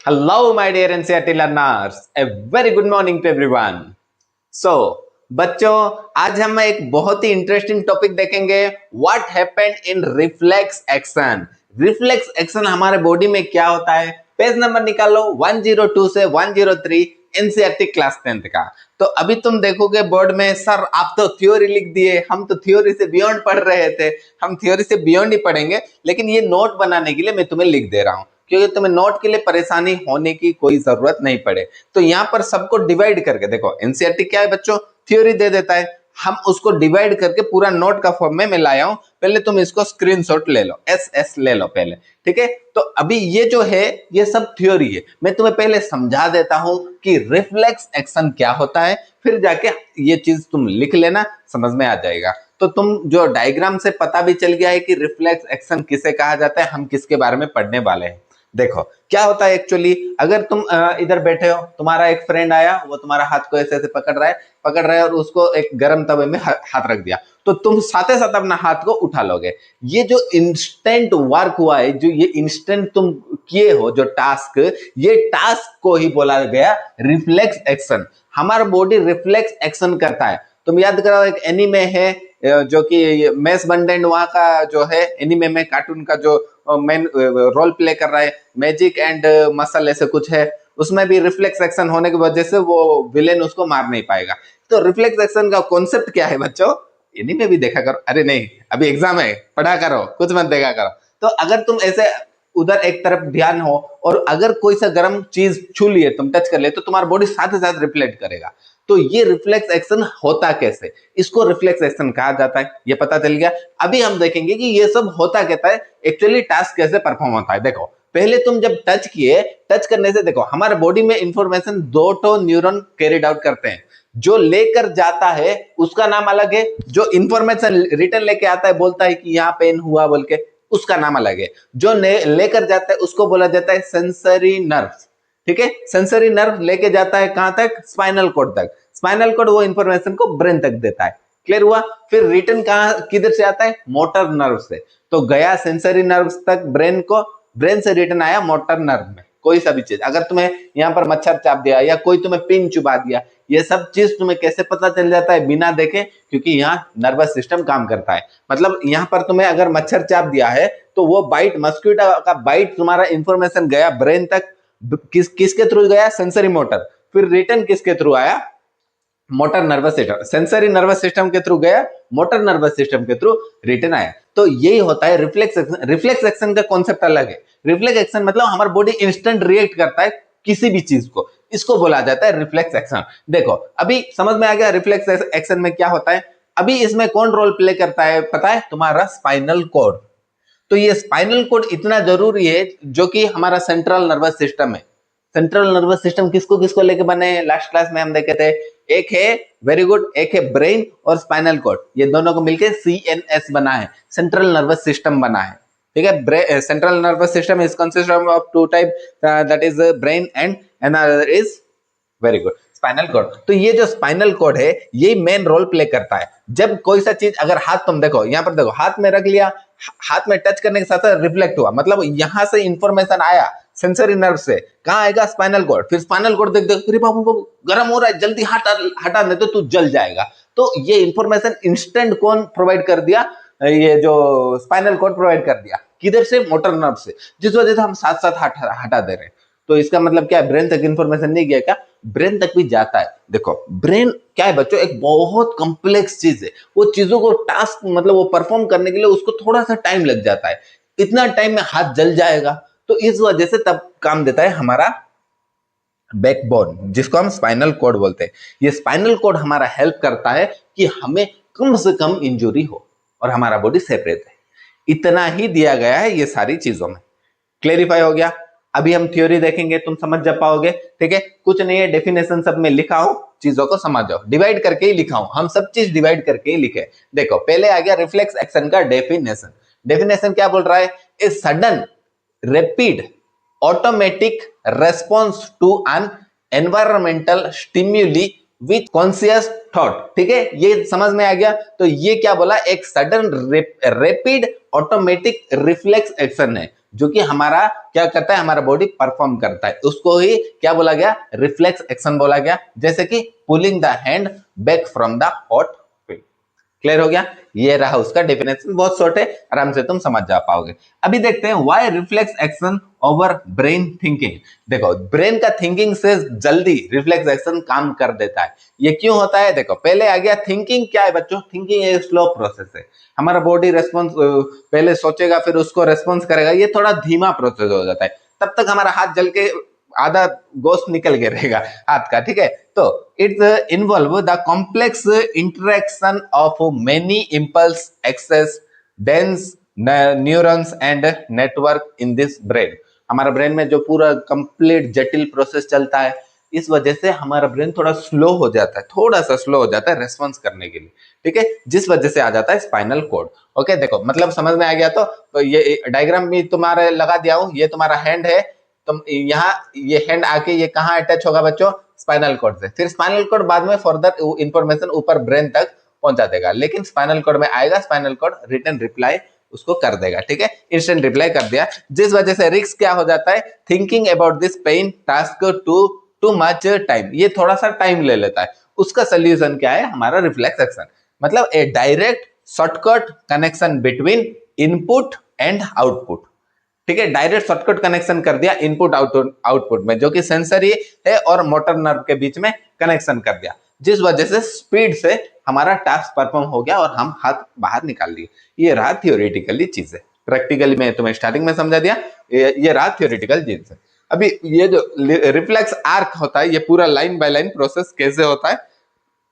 Hello, my dear NCERT learners. A very good morning to everyone. So, बच्चों आज हम एक बहुत ही इंटरेस्टिंग टॉपिक देखेंगे what happened in reflex action. Reflex action हमारे बॉडी में क्या होता है। पेज नंबर निकालो 102 से 103 एनसीईआरटी क्लास 10th का। तो अभी तुम देखोगे बोर्ड में सर आप तो थ्योरी लिख दिए, हम तो थ्योरी से बियॉन्ड पढ़ रहे थे। हम थ्योरी से बियॉन्ड ही पढ़ेंगे, लेकिन ये नोट बनाने के लिए मैं तुम्हें लिख दे रहा हूं क्योंकि तुम्हें नोट के लिए परेशानी होने की कोई जरूरत नहीं पड़े। तो यहाँ पर सबको डिवाइड करके देखो, एनसीईआरटी क्या है बच्चों, थ्योरी दे देता है, हम उसको डिवाइड करके पूरा नोट का फॉर्म में मैं लाया हूं। पहले तुम इसको स्क्रीनशॉट ले लो, एस ले लो पहले, ठीक है। तो अभी ये जो है ये सब थ्योरी है, मैं तुम्हें पहले समझा देता हूं कि रिफ्लेक्स एक्शन क्या होता है, फिर जाके ये चीज तुम लिख लेना, समझ में आ जाएगा। तो तुम जो डायग्राम से पता भी चल गया है कि रिफ्लेक्स एक्शन किसे कहा जाता है, हम किसके बारे में पढ़ने वाले हैं। देखो क्या होता है एक्चुअली, अगर तुम इधर बैठे हो, तुम्हारा एक फ्रेंड आया, वो तुम्हारा हाथ को ऐसे ऐसे पकड़ रहा है और उसको एक गर्म तवे में हाथ रख दिया, तो तुम साथ साथ अपना हाथ को उठा लोगे। ये जो इंस्टेंट वर्क हुआ है, जो ये इंस्टेंट तुम किए हो जो टास्क, ये टास्क को ही बोला गया रिफ्लेक्स एक्शन। हमारा बॉडी रिफ्लेक्स एक्शन करता है। तुम याद करो एक एनीमे है जो कि मेस बंडेंड, वहां का जो है एनीमे में कार्टून का जो मेन रोल प्ले कर रहा है, मैजिक एंड मसल ऐसे कुछ है, उसमें भी रिफ्लेक्स एक्शन होने की वजह से वो विलेन उसको मार नहीं पाएगा। तो रिफ्लेक्स एक्शन का कॉन्सेप्ट क्या है बच्चों, एनीमे भी देखा करो। अरे नहीं, अभी एग्जाम है, पढ़ा करो, कुछ मत देखा करो। तो अगर तुम ऐसे उधर एक तरफ ध्यान हो और अगर कोई सा गर्म चीज छू लिए, तुम टच कर लिए, तो तुम्हारा बॉडी साथ ही साथ रिफ्लेक्ट करेगा। तो ये रिफ्लेक्स एक्शन होता कैसे, इसको रिफ्लेक्स एक्शन कहा जाता है, ये पता चल गया। अभी हम देखेंगे कि ये सब होता कहता है, एक्चुअली टास्क कैसे परफॉर्म होता है। देखो पहले तुम जब टच किए, टच करने से देखो हमारे बॉडी में इंफॉर्मेशन दो तो न्यूरॉन कैरिड आउट करते हैं। जो लेकर जाता है उसका नाम अलग है, जो इंफॉर्मेशन रिटर्न लेके आता है, बोलता है कि यहाँ पेन हुआ बोल के, उसका नाम अलग है। जो लेकर जाता है उसको बोला जाता है सेंसरी नर्व्स, ठीक है। सेंसरी नर्व लेके जाता है कहां तक, स्पाइनल कॉर्ड तक। स्पाइनल कॉर्ड वो इंफॉर्मेशन को ब्रेन तक देता है। क्लियर हुआ। फिर रिटर्न कहां किधर से आता है, मोटर नर्व से। तो गया सेंसरी नर्व तक ब्रेन को, ब्रेन से रिटर्न आया मोटर नर्व में। कोई सा भी चीज, अगर तुम्हें यहाँ पर मच्छर चाप दिया या कोई तुम्हें पिन चुबा दिया, ये सब चीज तुम्हें कैसे पता चल जाता है बिना देखे, क्योंकि यहाँ नर्वस सिस्टम काम करता है। मतलब यहाँ पर तुम्हें अगर मच्छर चाप दिया है तो वो बाइट, मस्क्यूटो का बाइट, तुम्हारा इंफॉर्मेशन गया ब्रेन तक, किसके थ्रू गया, सेंसरी मोटर। फिर रिटर्न किसके थ्रू आया, motor nervous system. Sensory nervous system के थ्रू गया, मोटर नर्वस सिस्टम के थ्रू रिटर्न आया। तो यही होता है रिफ्लेक्स एक्शन। रिफ्लेक्स एक्शन का कॉन्सेप्ट अलग है। रिफ्लेक्स एक्शन मतलब हमारा बॉडी इंस्टेंट रिएक्ट करता है किसी भी चीज को, इसको बोला जाता है रिफ्लेक्स एक्शन। देखो अभी समझ में आ गया रिफ्लेक्स एक्शन में क्या होता है। अभी इसमें कौन रोल प्ले करता है पता है, तुम्हारा स्पाइनल कॉर्ड। तो ये स्पाइनल कॉर्ड इतना जरूरी है, जो कि हमारा सेंट्रल नर्वस सिस्टम है। सेंट्रल नर्वस सिस्टम किसको किसको लेके बने, लास्ट क्लास में हम देखे थे। एक है, वेरी गुड, एक है ब्रेन और स्पाइनल कॉर्ड, ये दोनों को मिलकर सीएनएस बना है, सेंट्रल नर्वस सिस्टम बना है, ठीक है। Central nervous system is consist of two type, that is brain and another is, very good, spinal cord. तो ये जो स्पाइनल कॉर्ड है ये मेन रोल प्ले करता है। जब कोई सा चीज, अगर हाथ, तुम देखो यहाँ पर, देखो हाथ में रख लिया, हाथ में टच करने के साथ साथ रिफ्लेक्ट हुआ, मतलब यहां से इंफॉर्मेशन आया सेंसरी नर्व से, कहां आएगा, स्पाइनल कॉर्ड। फिर स्पाइनल कॉर्ड देख देख, अरे बाबू बाबू गर्म हो रहा है, जल्दी हटा नहीं तो तू जल जाएगा। तो ये इंफॉर्मेशन इंस्टेंट कौन प्रोवाइड कर दिया, ये जो स्पाइनल कॉर्ड प्रोवाइड कर दिया, किधर से, मोटर नर्व से, जिस वजह से हम साथ साथ हटा दे रहे हैं। तो इसका मतलब क्या है, ब्रेन तक इंफॉर्मेशन नहीं गया क्या, ब्रेन तक भी जाता है। देखो ब्रेन क्या है बच्चों, एक बहुत कॉम्प्लेक्स चीज है। वो चीजों को टास्क, मतलब वो परफॉर्म करने के लिए उसको थोड़ा सा टाइम लग जाता है। इतना टाइम में हाथ जल जाएगा, तो इस वजह से तब काम देता है हमारा बैकबोन, जिसको हम स्पाइनल कॉर्ड बोलते हैं। ये स्पाइनल कॉर्ड हमारा हेल्प करता है कि हमें कम से कम इंजुरी हो और हमारा बॉडी सेफ रहता है। इतना ही दिया गया है ये सारी चीजों में। क्लेरिफाई हो गया। अभी हम थ्योरी देखेंगे, तुम समझ जा पाओगे, ठीक है। कुछ नहीं है, डेफिनेशन सब में लिखा हूं, चीजों को समझ जाओ, डिवाइड करके ही लिखा हूं, हम सब चीज डिवाइड करके ही लिखे। देखो पहले आ गया रिफ्लेक्स एक्शन का डेफिनेशन। डेफिनेशन क्या बोल रहा है, a sudden rapid automatic response to an environmental stimuli with conscious thought, ठीक है, ये समझ में आ गया। तो ये क्या बोला, एक sudden rapid automatic reflex action है, जो कि हमारा क्या करता है, हमारा बॉडी परफॉर्म करता है, उसको ही क्या बोला गया, रिफ्लेक्स एक्शन बोला गया। जैसे कि pulling the hand back from the hot. Clear हो गया, ये रहा उसका डेफिनेशन, बहुत शॉर्ट है, आराम से तुम समझ जा पाओगे। अभी देखते हैं why reflex action over brain thinking. देखो ब्रेन का थिंकिंग से जल्दी रिफ्लेक्स एक्शन काम कर देता है, ये क्यों होता है? देखो पहले आ गया थिंकिंग, क्या है बच्चों, थिंकिंग एक स्लो प्रोसेस है, हमारा बॉडी रेस्पॉन्स पहले सोचेगा फिर उसको रेस्पॉन्स करेगा, ये थोड़ा धीमा प्रोसेस हो जाता है, तब तक हमारा हाथ जल के आधा गोश्त निकल के रहेगा हाथ का, ठीक है। तो it's involve the complex interaction of many impulse excess dense neurons and network in this brain. हमारा ब्रेन में जो पूरा कंप्लीट जटिल प्रोसेस चलता है, इस वजह से हमारा ब्रेन थोड़ा स्लो हो जाता है, थोड़ा सा स्लो हो जाता है रेस्पॉन्स करने के लिए, ठीक है, जिस वजह से आ जाता है स्पाइनल कॉर्ड। ओके देखो मतलब समझ में आ गया। तो ये डायग्राम भी तुम्हारे लगा दिया हूं, ये तुम्हारा हैंड है, तो यहाँ ये हैंड आके ये कहाँ अटैच होगा बच्चों, स्पाइनल कॉर्ड से, फिर स्पाइनल कॉर्ड बाद में फर्दर इंफॉर्मेशन ऊपर ब्रेन तक पहुंचा देगा, लेकिन स्पाइनल कॉर्ड में आएगा, स्पाइनल कॉर्ड रिटर्न रिप्लाई उसको कर देगा, ठीक है, इंस्टेंट रिप्लाई कर दिया, जिस वजह से रिस्क क्या हो जाता है, thinking about this pain task too much time, ये थोड़ा सा टाइम ले लेता है। उसका सोल्यूशन क्या है, हमारा रिफ्लेक्स एक्शन, मतलब a direct shortcut connection between input and output, ठीक है, डायरेक्ट शॉर्टकट कनेक्शन कर दिया इनपुट आउटपुट में, जो कि सेंसरी है और मोटर नर्व के बीच में कनेक्शन कर दिया, जिस वजह से स्पीड से हमारा टास्क परफॉर्म हो गया और हम हाथ बाहर निकाल लिए। ये रहा थियोरेटिकली चीज है, प्रैक्टिकली मैं तुम्हें स्टार्टिंग में समझा दिया, ये रहा थियोरेटिकल चीज है। अभी ये जो रिफ्लेक्स आर्क होता है, ये पूरा लाइन बाय लाइन प्रोसेस कैसे होता है,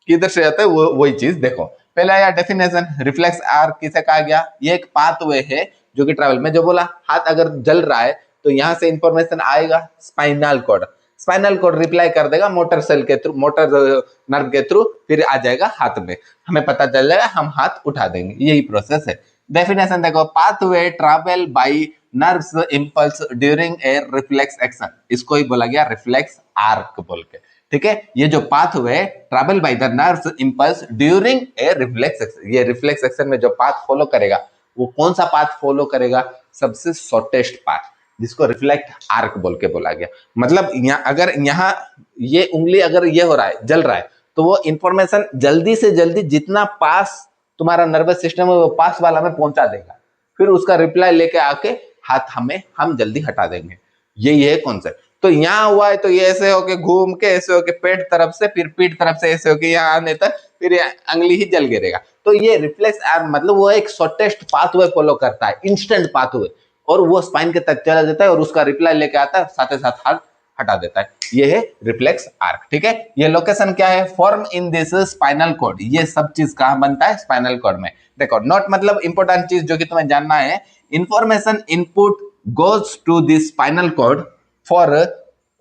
किधर से आता है, वो वही चीज देखो। पहला आया डेफिनेशन, रिफ्लेक्स आर्क किसे कहा गया, ये एक पाथवे है जो कि ट्रैवल में, जो बोला हाथ अगर जल रहा है तो यहां से इंफॉर्मेशन आएगा spinal cord, spinal cord reply कर देगा मोटर सेल के थ्रू, मोटर नर्व के थ्रू, फिर आ जाएगा हाथ में, हमें पता चल जाएगा, हम हाथ उठा देंगे, यही प्रोसेस है। डेफिनेशन देखो, pathway travel by nerves impulse during a reflex action, इसको ही बोला गया रिफ्लेक्स आर्क बोल के, ठीक है। ये जो pathway travel by the nerves impulse during a reflex action, ये रिफ्लेक्स एक्शन में जो पाथ फॉलो करेगा, वो कौन सा पाथ फॉलो करेगा, सबसे शॉर्टेस्ट पाथ, जिसको रिफ्लेक्ट आर्क बोल के बोला गया। मतलब यहाँ अगर यहाँ ये उंगली अगर ये हो रहा है, जल रहा है, तो वो इंफॉर्मेशन जल्दी से जल्दी जितना पास तुम्हारा नर्वस सिस्टम है वो पास वाला में पहुंचा देगा, फिर उसका रिप्लाई लेके आके हाथ हम जल्दी हटा देंगे, यही है कॉन्सेप्ट। तो यहाँ हुआ है तो ये ऐसे होके घूम के ऐसे होके पेट तरफ से, फिर पीठ तरफ से ऐसे होके यहाँ आने तक, फिर अंगली ही जल गिरेगा। तो ये रिफ्लेक्स आर्म मतलब वो एक शॉर्टेस्ट पाथवे फॉलो करता है, इंस्टेंट पाथवे, और वो स्पाइन के तक चला जाता है और उसका रिप्लाई लेके आता है, साथ ही साथ हाथ हटा देता है, ये है रिफ्लेक्स आर्क, ठीक है। ये लोकेशन क्या है, form in this spinal cord, ये सब चीज कहां बनता है, स्पाइनल कॉर्ड में। देखो नोट मतलब इंपॉर्टेंट चीज जो कि तुम्हें जानना है, information input goes to this spinal cord for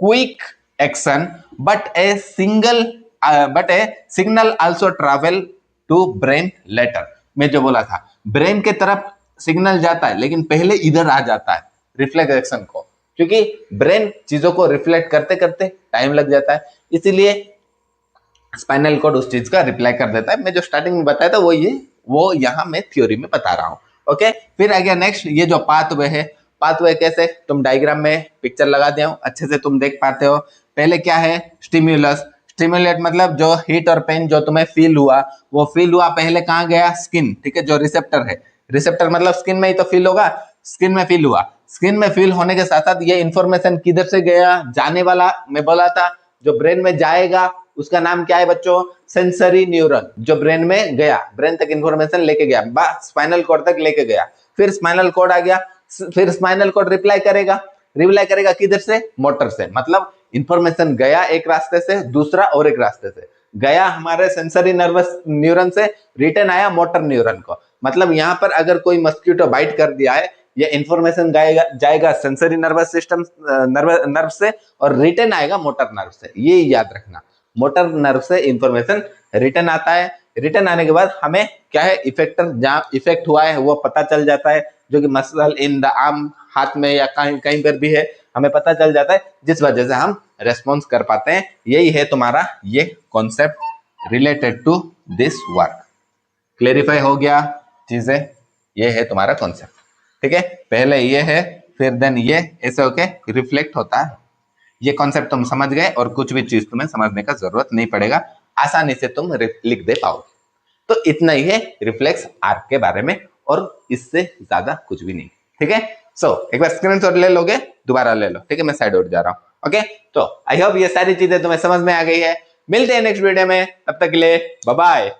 quick action, but a signal also travel to brain later. मैं जो बोला था, ब्रेन के तरफ सिग्नल जाता है, लेकिन पहले इधर आ जाता है रिफ्लेक्स एक्शन को, क्योंकि ब्रेन चीजों को रिफ्लेक्ट करते करते टाइम लग जाता है, इसीलिए स्पाइनल कॉर्ड उस चीज का रिप्लाई कर देता है। मैं जो स्टार्टिंग में बताया था वो यहाँ मैं थ्योरी में बता रहा हूँ। ओके, फिर आ गया नेक्स्ट, ये जो पाथवे है, पाथवे कैसे, तुम डायग्राम में पिक्चर लगा दिया हूं, अच्छे से तुम देख पाते हो। पहले क्या है, स्टिम्युलस, स्टिम्युलेट मतलब जो हीट और पेन जो तुम्हें फील हुआ, वो फील हुआ पहले कहाँ गया, स्किन, ठीक है, जो रिसेप्टर है, रिसेप्टर मतलब स्किन में ही तो फील होगा, स्किन में फील हुआ, स्किन में फील होने के साथ साथ ये इंफॉर्मेशन किधर से गया, जाने वाला मैं बोला था, जो ब्रेन में जाएगा उसका नाम क्या है बच्चों, सेंसरी न्यूरॉन, जो ब्रेन में गया, ब्रेन तक इंफॉर्मेशन लेके गया, स्पाइनल कॉर्ड तक लेके गया, फिर स्पाइनल कॉर्ड आ गया, फिर स्पाइनल कॉर्ड रिप्लाई करेगा किधर से, मोटर से, मतलब इंफॉर्मेशन गया एक रास्ते से, दूसरा और एक रास्ते से गया हमारे सेंसरी नर्वस न्यूरॉन से, रिटर्न आया मोटर न्यूरॉन को। मतलब यहाँ पर अगर कोई मस्क्यूटो बाइट कर दिया है, ये इंफॉर्मेशन जाएगा सेंसरी नर्वस सिस्टम नर्व से, और रिटर्न आएगा मोटर नर्व से, ये याद रखना, मोटर नर्व से इंफॉर्मेशन रिटर्न आता है, रिटर्न आने के बाद हमें क्या है, इफेक्टर जहाँ इफेक्ट हुआ है वो पता चल जाता है, जो कि मसल इन द आर्म, हाथ में या कहीं कहीं पर भी है, हमें पता चल जाता है, जिस वजह से हम रेस्पॉन्स कर पाते हैं। यही है तुम्हारा ये concept related to this work. Clarify हो गया चीजें, ये है तुम्हारा कॉन्सेप्ट, ठीक है। पहले ये है, फिर देन ये ऐसे होके रिफ्लेक्ट होता है। ये कॉन्सेप्ट तुम समझ गए और कुछ भी चीज तुम्हें समझने का जरूरत नहीं पड़ेगा, आसानी से तुम लिख दे पाओगे। तो इतना ही है रिफ्लेक्स आर्क के बारे में, और इससे ज्यादा कुछ भी नहीं। ठीक है, सो एक बार स्क्रीनशॉट ले लोगे, दोबारा ले लो। ठीक है, मैं साइड आउट जा रहा हूं। ओके, तो आई होप ये सारी चीजें तुम्हें समझ में आ गई है। मिलते हैं नेक्स्ट वीडियो में, तब तक के लिए बाय बाय।